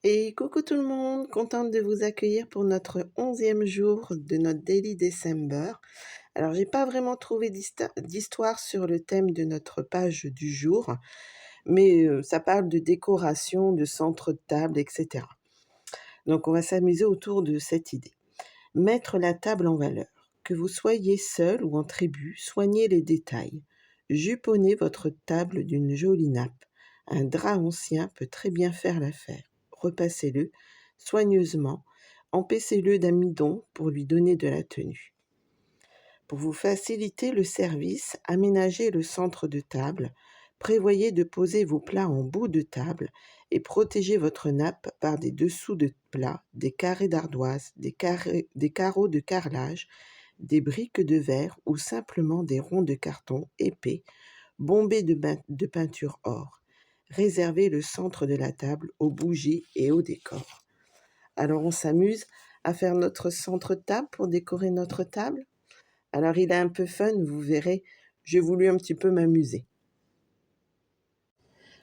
Et coucou tout le monde, contente de vous accueillir pour notre 11e jour de notre Daily December. Alors, j'ai pas vraiment trouvé d'histoire sur le thème de notre page du jour, mais ça parle de décoration, de centre de table, etc. Donc, on va s'amuser autour de cette idée. Mettre la table en valeur. Que vous soyez seul ou en tribu, soignez les détails. Juponnez votre table d'une jolie nappe. Un drap ancien peut très bien faire l'affaire. Repassez-le soigneusement, empaissez-le d'amidon pour lui donner de la tenue. Pour vous faciliter le service, aménagez le centre de table, prévoyez de poser vos plats en bout de table et protégez votre nappe par des dessous de plats, des carrés d'ardoise, des carreaux de carrelage, des briques de verre ou simplement des ronds de carton épais, bombés de peinture or. Réservez le centre de la table aux bougies et au décor. Alors on s'amuse à faire notre centre de table pour décorer notre table. Alors il est un peu fun, vous verrez, j'ai voulu un petit peu m'amuser.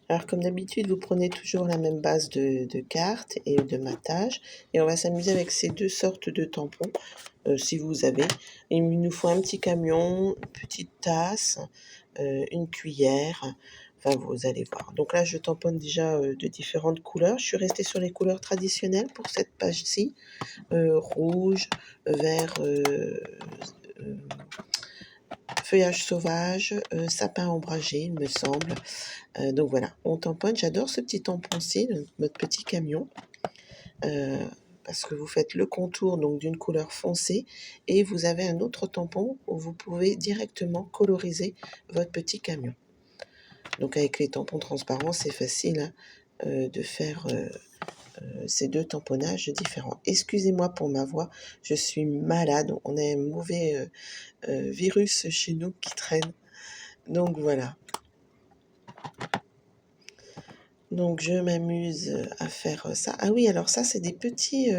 Alors comme d'habitude, vous prenez toujours la même base de cartes et de matage et on va s'amuser avec ces deux sortes de tampons, si vous avez. Il nous faut un petit camion, une petite tasse, une cuillère, enfin vous allez voir. Donc là je tamponne déjà de différentes couleurs, je suis restée sur les couleurs traditionnelles pour cette page-ci, rouge, vert, feuillage sauvage, sapin ombragé il me semble. Donc voilà, on tamponne. J'adore ce petit tampon-ci, notre petit camion, parce que vous faites le contour donc d'une couleur foncée et vous avez un autre tampon où vous pouvez directement coloriser votre petit camion. Donc avec les tampons transparents, c'est facile de faire ces deux tamponnages différents. Excusez-moi pour ma voix, je suis malade. On a un mauvais virus chez nous qui traîne. Donc voilà. Donc je m'amuse à faire ça. Ah oui, alors ça, c'est des petits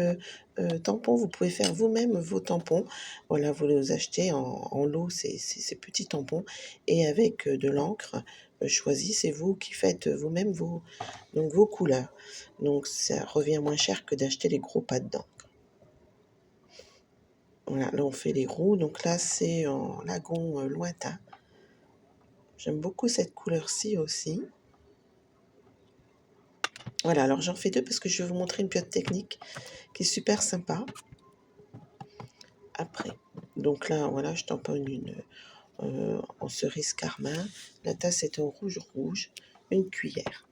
tampons. Vous pouvez faire vous-même vos tampons. Voilà, vous les achetez en lot, ces petits tampons. Et avec de l'encre choisie, c'est vous qui faites vous-même vos couleurs. Donc ça revient moins cher que d'acheter les gros pads d'encre. Voilà, là on fait les roues. Donc là, c'est en lagon lointain. J'aime beaucoup cette couleur-ci aussi. Voilà, alors j'en fais deux parce que je vais vous montrer une pièce technique qui est super sympa. Après, donc là, voilà, je tamponne une en cerise carmin. La tasse est en rouge, une cuillère.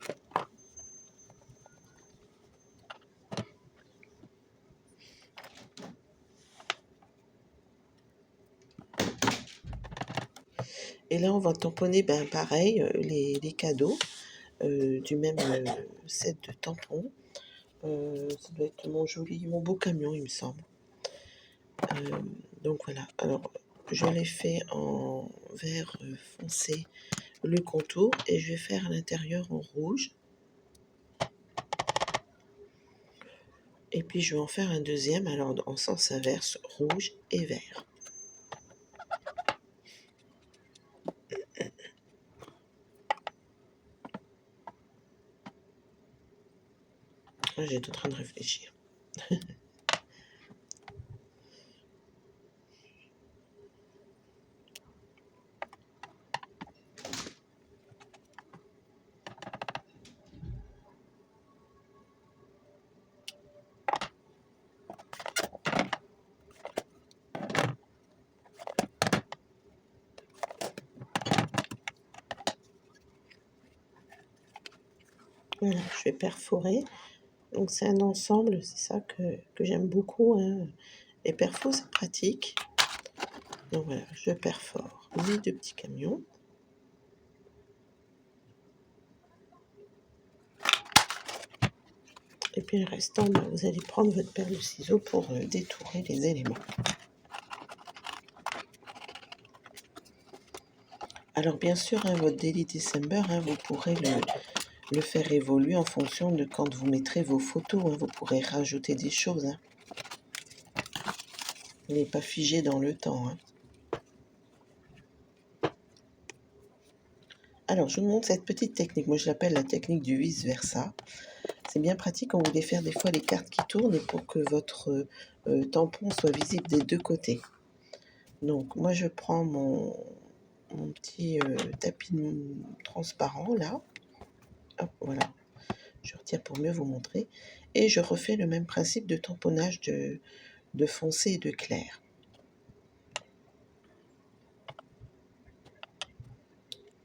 Et là, on va tamponner, ben pareil, les cadeaux du même set de tampons. Ça doit être mon beau camion, il me semble. Donc voilà, alors je l'ai fait en vert foncé le contour et je vais faire à l'intérieur en rouge. Et puis je vais en faire un deuxième, alors en sens inverse, rouge et vert. J'étais en train de réfléchir. Voilà, je vais perforer. Donc c'est un ensemble, c'est ça que j'aime beaucoup. Hein. Les perfos, c'est pratique. Donc voilà, je perfore mes deux petits camions. Et puis le restant, ben, vous allez prendre votre paire de ciseaux pour détourer les éléments. Alors bien sûr, hein, votre Daily December, hein, vous pourrez le faire évoluer en fonction de quand vous mettrez vos photos. Hein. Vous pourrez rajouter des choses. Hein. Il n'est pas figé dans le temps. Hein. Alors, je vous montre cette petite technique. Moi, je l'appelle la technique du vice-versa. C'est bien pratique quand vous voulez faire des fois les cartes qui tournent et pour que votre tampon soit visible des deux côtés. Donc moi je prends mon petit tapis transparent là. Hop, voilà. Je retire pour mieux vous montrer. Et je refais le même principe de tamponnage de foncé et de clair.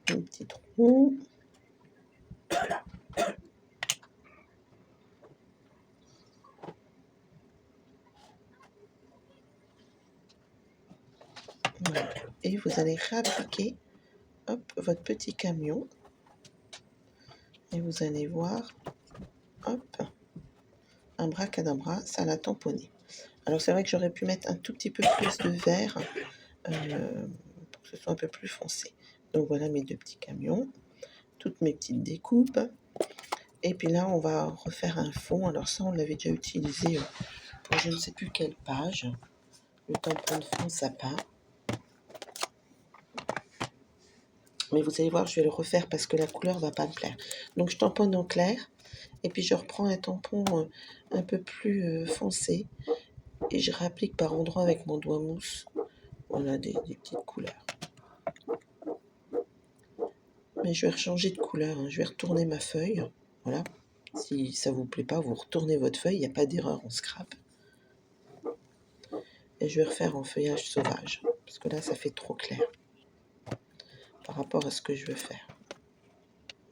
Un petit trou. Voilà. Et vous allez réappliquer votre petit camion. Et vous allez voir, hop, un bracadabra, ça l'a tamponné. Alors c'est vrai que j'aurais pu mettre un tout petit peu plus de verre pour que ce soit un peu plus foncé. Donc voilà mes deux petits camions, toutes mes petites découpes. Et puis là, on va refaire un fond. Alors ça, on l'avait déjà utilisé pour je ne sais plus quelle page. Le tampon de fond sapin. Mais vous allez voir, je vais le refaire parce que la couleur va pas me plaire. Donc je tamponne en clair. Et puis je reprends un tampon un peu plus foncé. Et je réapplique par endroits avec mon doigt mousse. Voilà, des petites couleurs. Mais je vais changer de couleur. Je vais retourner ma feuille. Voilà. Si ça vous plaît pas, vous retournez votre feuille. Il n'y a pas d'erreur en scrap. Et je vais refaire en feuillage sauvage. Parce que là, ça fait trop clair. Par rapport à ce que je veux faire.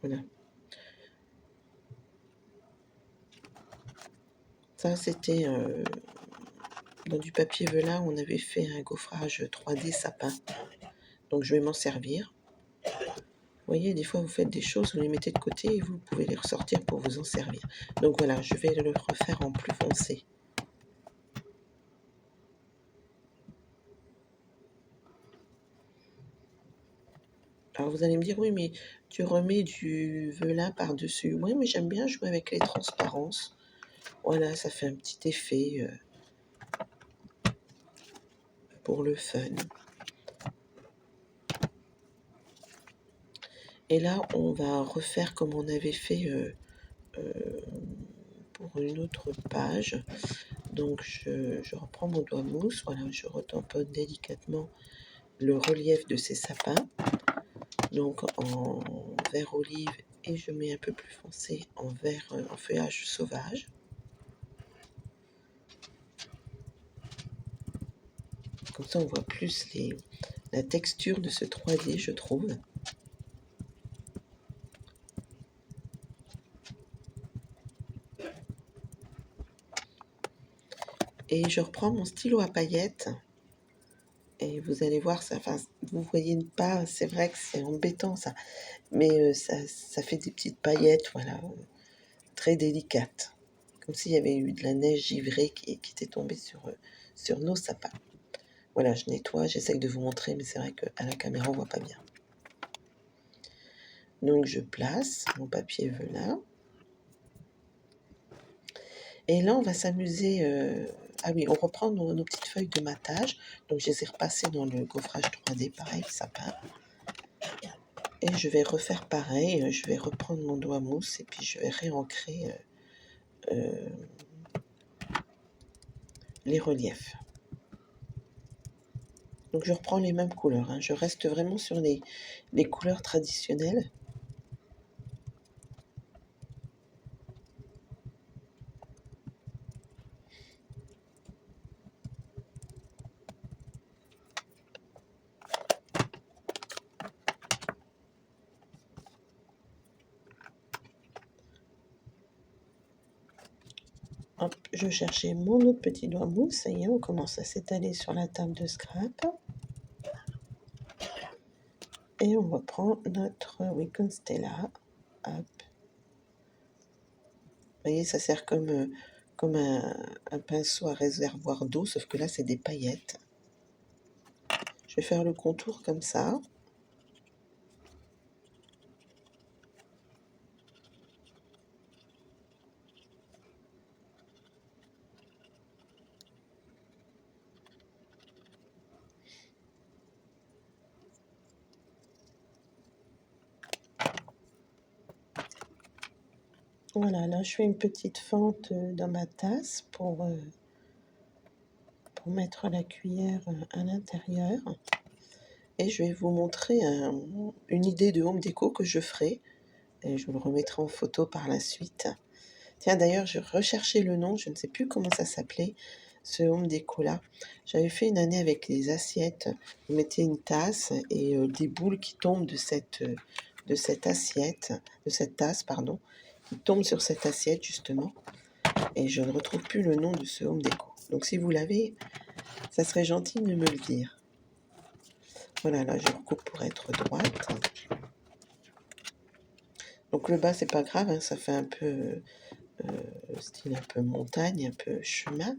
Voilà. Ça, c'était dans du papier velin. On avait fait un gaufrage 3D sapin. Donc, je vais m'en servir. Vous voyez, des fois, vous faites des choses, vous les mettez de côté et vous pouvez les ressortir pour vous en servir. Donc, voilà, je vais le refaire en plus foncé. Alors, vous allez me dire, oui, mais tu remets du velin par-dessus. Oui, mais j'aime bien jouer avec les transparences. Voilà, ça fait un petit effet pour le fun. Et là, on va refaire comme on avait fait pour une autre page. Donc, je reprends mon doigt mousse. Voilà, je retamponne délicatement le relief de ces sapins. Donc, en vert olive et je mets un peu plus foncé en vert, en feuillage sauvage. Comme ça, on voit plus la texture de ce 3D, je trouve. Et je reprends mon stylo à paillettes. Et vous allez voir, ça, enfin, vous voyez pas, c'est vrai que c'est embêtant ça. Mais ça fait des petites paillettes, voilà, très délicates. Comme s'il y avait eu de la neige givrée qui était tombée sur nos sapins. Voilà, je nettoie, j'essaye de vous montrer, mais c'est vrai qu'à la caméra, on voit pas bien. Donc, je place mon papier velin. Et là, on va s'amuser... Ah oui, on reprend nos petites feuilles de matage. Donc, je les ai repassées dans le gaufrage 3D, pareil, sapin. Et je vais refaire pareil. Je vais reprendre mon doigt mousse et puis je vais réancrer les reliefs. Donc, je reprends les mêmes couleurs. Je reste vraiment sur les couleurs traditionnelles. Hop, je cherchais mon autre petit doigt mousse. Ça y est, on commence à s'étaler sur la table de scrap. Et on reprend notre Wiccan Stella. Hop. Vous voyez, ça sert comme un pinceau à réservoir d'eau, sauf que là, c'est des paillettes. Je vais faire le contour comme ça. Voilà, là je fais une petite fente dans ma tasse pour mettre la cuillère à l'intérieur. Et je vais vous montrer une idée de home déco que je ferai. Et je vous le remettrai en photo par la suite. Tiens, d'ailleurs, je recherchais le nom, je ne sais plus comment ça s'appelait, ce home déco là. J'avais fait une année avec les assiettes. Vous mettez une tasse et des boules qui tombent de cette assiette, de cette tasse, pardon, qui tombent sur cette assiette justement. Et je ne retrouve plus le nom de ce home déco. Donc si vous l'avez, ça serait gentil de me le dire. Voilà, là je recoupe pour être droite. Donc le bas, c'est pas grave, hein, ça fait un peu style un peu montagne, un peu chemin.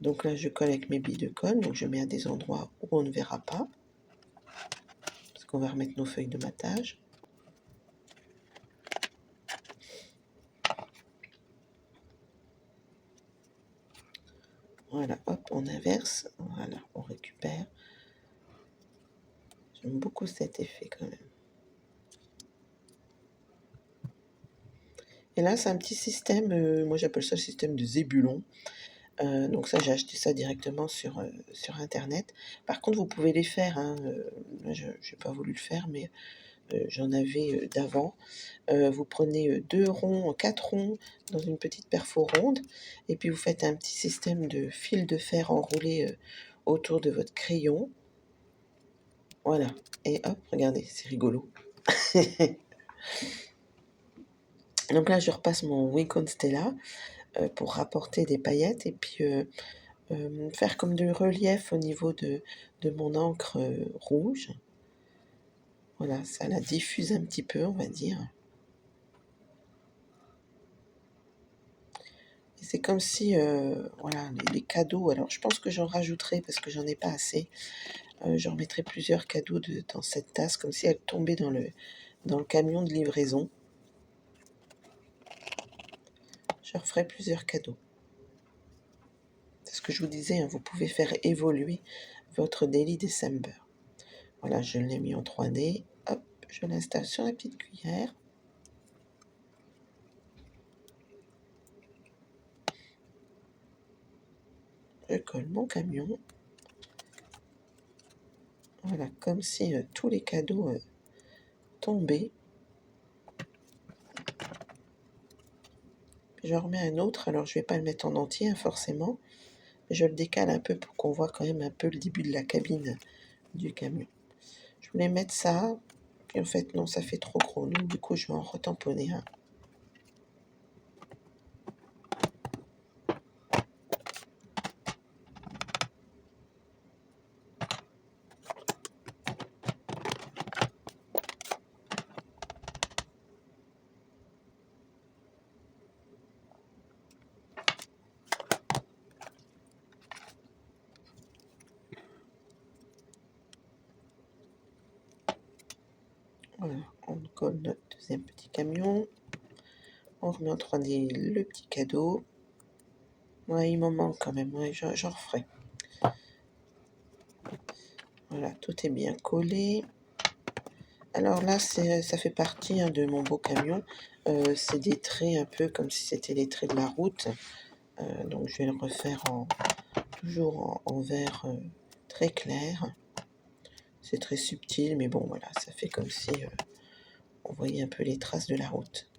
Donc là, je colle avec mes billes de colle, donc je mets à des endroits où on ne verra pas, parce qu'on va remettre nos feuilles de matage. Voilà, hop, on inverse, voilà, on récupère. J'aime beaucoup cet effet quand même. Et là, c'est un petit système, moi j'appelle ça le système de Zébulon. Donc ça, j'ai acheté ça directement sur internet. Par contre, vous pouvez les faire, hein, moi je n'ai pas voulu le faire, mais j'en avais d'avant. Vous prenez 2 ronds, 4 ronds dans une petite perfo ronde, et puis vous faites un petit système de fil de fer enroulé autour de votre crayon. Voilà, et hop, regardez, c'est rigolo. Donc là, je repasse mon Wacom Stella pour rapporter des paillettes, et puis faire comme du relief au niveau de mon encre rouge. Voilà, ça la diffuse un petit peu, on va dire. Et c'est comme si, voilà, les cadeaux, alors je pense que j'en rajouterai parce que j'en ai pas assez. Je remettrai plusieurs cadeaux dans cette tasse, comme si elle tombait dans le camion de livraison. Je referai plusieurs cadeaux. C'est ce que je vous disais, hein, vous pouvez faire évoluer votre Daily December. Voilà, je l'ai mis en 3D. Hop, je l'installe sur la petite cuillère. Je colle mon camion. Voilà, comme si tous les cadeaux tombaient. Je remets un autre, alors je vais pas le mettre en entier, hein, forcément. Je le décale un peu pour qu'on voit quand même un peu le début de la cabine du camion. Je voulais mettre ça, puis en fait non, ça fait trop gros. Donc du coup, je vais en retamponner un. Voilà, on colle notre deuxième petit camion. On remet en 3D le petit cadeau. Ouais, il m'en manque quand même, ouais, j'en referai. Voilà, tout est bien collé. Alors là, ça fait partie, hein, de mon beau camion. C'est des traits un peu comme si c'était les traits de la route. Donc je vais le refaire toujours en vert très clair. C'est très subtil, mais bon, voilà, ça fait comme si on voyait un peu les traces de la route.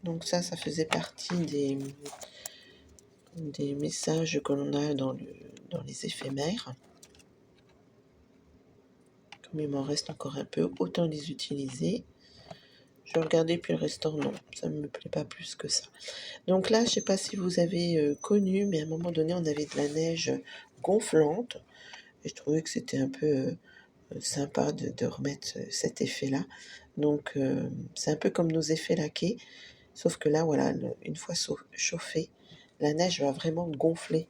Donc ça faisait partie des messages que l'on a dans les éphémères. Comme il m'en reste encore un peu, autant les utiliser. Je vais regarder, puis le restant, non, ça ne me plaît pas plus que ça. Donc là, je ne sais pas si vous avez connu, mais à un moment donné, on avait de la neige gonflante. Et je trouvais que c'était un peu sympa de remettre cet effet-là. Donc c'est un peu comme nos effets laqués, sauf que là, voilà, une fois chauffée, la neige va vraiment gonfler.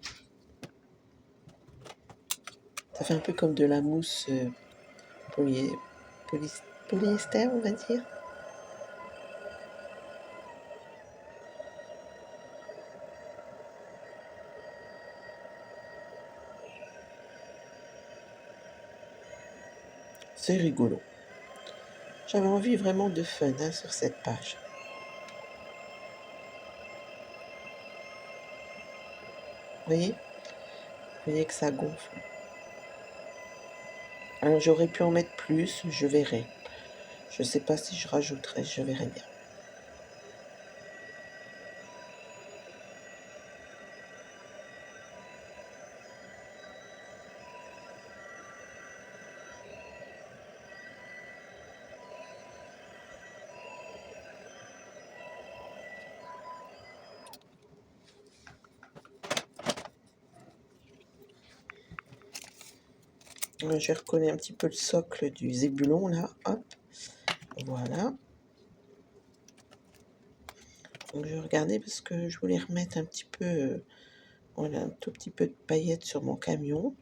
Ça fait un peu comme de la mousse poly- polyester, on va dire. C'est rigolo. J'avais envie vraiment de fun hein, sur cette page. Vous voyez que ça gonfle. Alors j'aurais pu en mettre plus, je verrai. Je sais pas si je rajouterai, je verrai bien. Je vais recoller un petit peu le socle du zébulon là, hop, voilà. Donc je vais regarder parce que je voulais remettre un petit peu, voilà, un tout petit peu de paillettes sur mon camion.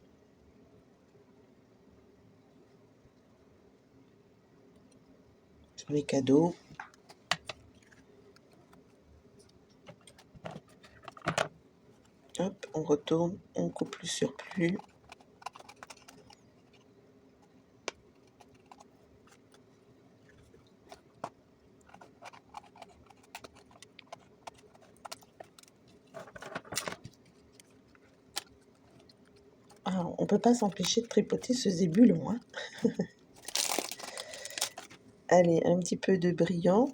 Sur les cadeaux. Hop, on retourne, on coupe le surplus. Alors, on peut pas s'empêcher de tripoter ce zébulon, hein. Allez, un petit peu de brillant.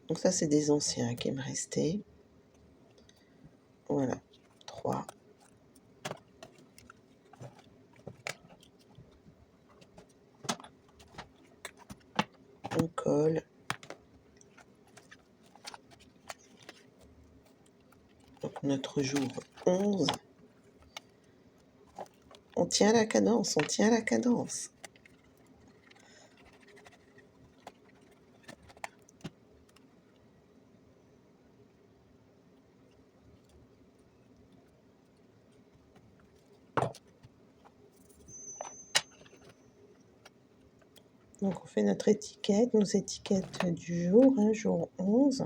Donc ça, c'est des anciens qui me restaient. Voilà, 3. On colle. Donc notre jour 11. On tient la cadence, on tient la cadence. Donc on fait notre étiquette, nos étiquettes du jour, hein, jour 11.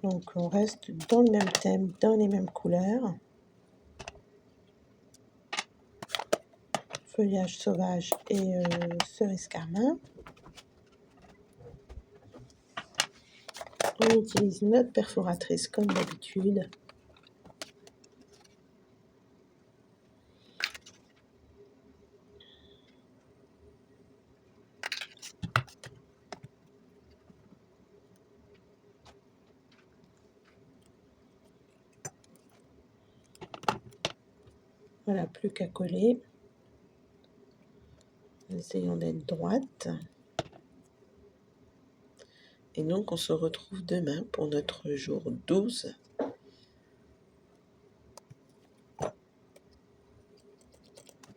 Donc on reste dans le même thème, dans les mêmes couleurs. Feuillage sauvage et cerise carmin. On utilise notre perforatrice comme d'habitude. Voilà, plus qu'à coller. Essayons d'être droite. Et donc on se retrouve demain pour notre jour 12.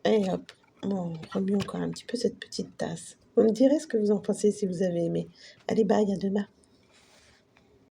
Et hop, on remue encore un petit peu cette petite tasse. Vous me direz ce que vous en pensez si vous avez aimé. Allez, bye, à demain.